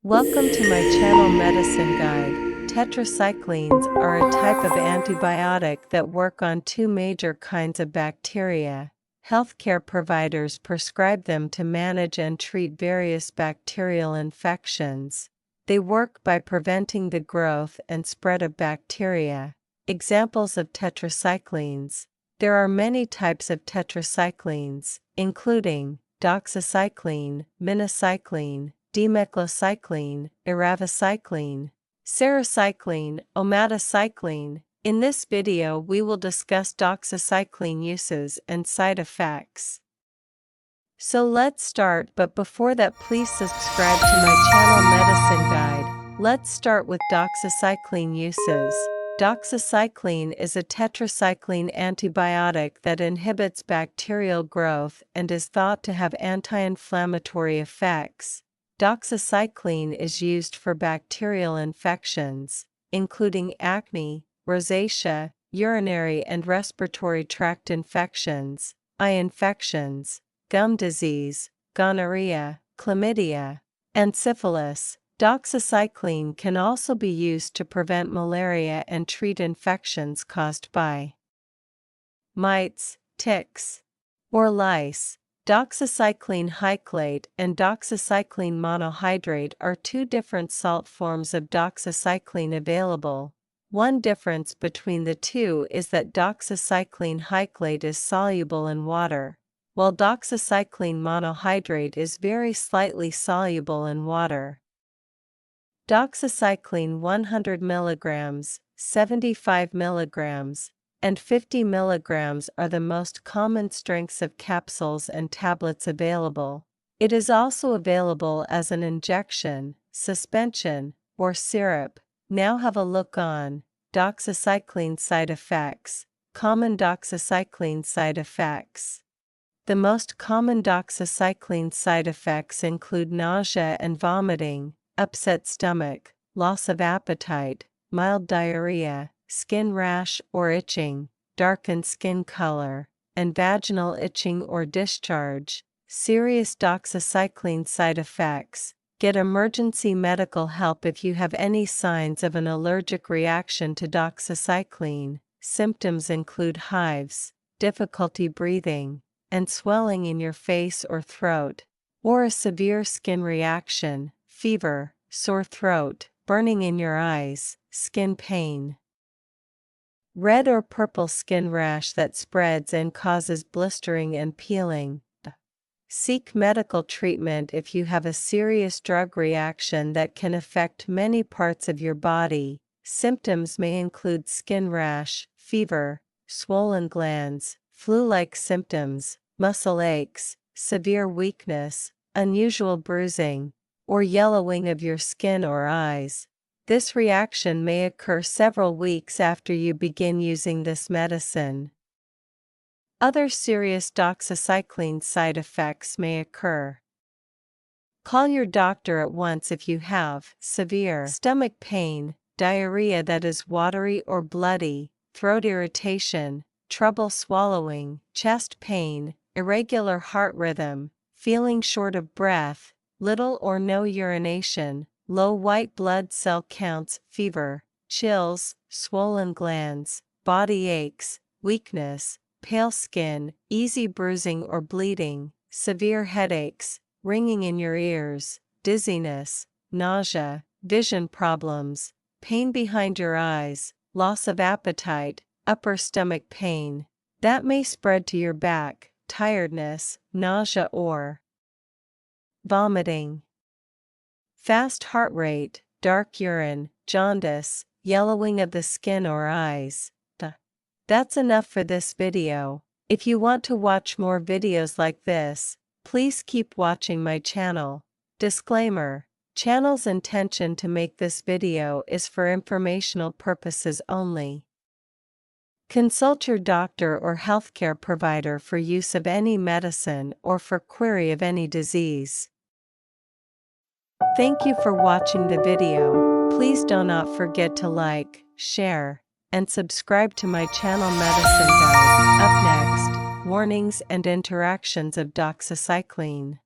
Welcome to my channel Medicine Guide. Tetracyclines are a type of antibiotic that work on two major kinds of bacteria. Healthcare providers prescribe them to manage and treat various bacterial infections. They work by preventing the growth and spread of bacteria. Examples of tetracyclines. There are many types of tetracyclines, including doxycycline, minocycline, dimethylcycline, eravacycline, sarecycline, omadacycline. In this video we will discuss doxycycline uses and side effects. So let's start, but before that please subscribe to my channel Medicine Guide. Let's start with doxycycline uses. Doxycycline is a tetracycline antibiotic that inhibits bacterial growth and is thought to have anti-inflammatory effects. Doxycycline is used for bacterial infections, including acne, rosacea, urinary and respiratory tract infections, eye infections, gum disease, gonorrhea, chlamydia, and syphilis. Doxycycline can also be used to prevent malaria and treat infections caused by mites, ticks, or lice. Doxycycline hyclate and doxycycline monohydrate are two different salt forms of doxycycline available. One difference between the two is that doxycycline hyclate is soluble in water, while doxycycline monohydrate is very slightly soluble in water. Doxycycline 100 mg, 75 mg, and 50 mg are the most common strengths of capsules and tablets available. It is also available as an injection, suspension, or syrup. Now have a look on doxycycline side effects. Common doxycycline side effects. The most common doxycycline side effects include nausea and vomiting, upset stomach, loss of appetite, mild diarrhea, skin rash or itching, darkened skin color, and vaginal itching or discharge. Serious doxycycline side effects. Get emergency medical help if you have any signs of an allergic reaction to doxycycline. Symptoms include hives, difficulty breathing, and swelling in your face or throat, or a severe skin reaction, fever, sore throat, burning in your eyes, skin pain. Red or purple skin rash that spreads and causes blistering and peeling. Seek medical treatment if you have a serious drug reaction that can affect many parts of your body. Symptoms may include skin rash, fever, swollen glands, flu-like symptoms, muscle aches, severe weakness, unusual bruising, or yellowing of your skin or eyes. This reaction may occur several weeks after you begin using this medicine. Other serious doxycycline side effects may occur. Call your doctor at once if you have severe stomach pain, diarrhea that is watery or bloody, throat irritation, trouble swallowing, chest pain, irregular heart rhythm, feeling short of breath, little or no urination, low white blood cell counts, fever, chills, swollen glands, body aches, weakness, pale skin, easy bruising or bleeding, severe headaches, ringing in your ears, dizziness, nausea, vision problems, pain behind your eyes, loss of appetite, upper stomach pain. That may spread to your back, tiredness, nausea or vomiting. Fast heart rate, dark urine, jaundice, yellowing of the skin or eyes. That's enough for this video. If you want to watch more videos like this, please keep watching my channel. Disclaimer: channel's intention to make this video is for informational purposes only. Consult your doctor or healthcare provider for use of any medicine or for query of any disease. Thank you for watching the video. Please do not forget to like, share, and subscribe to my channel Medicine Guide. Up next, warnings and interactions of doxycycline.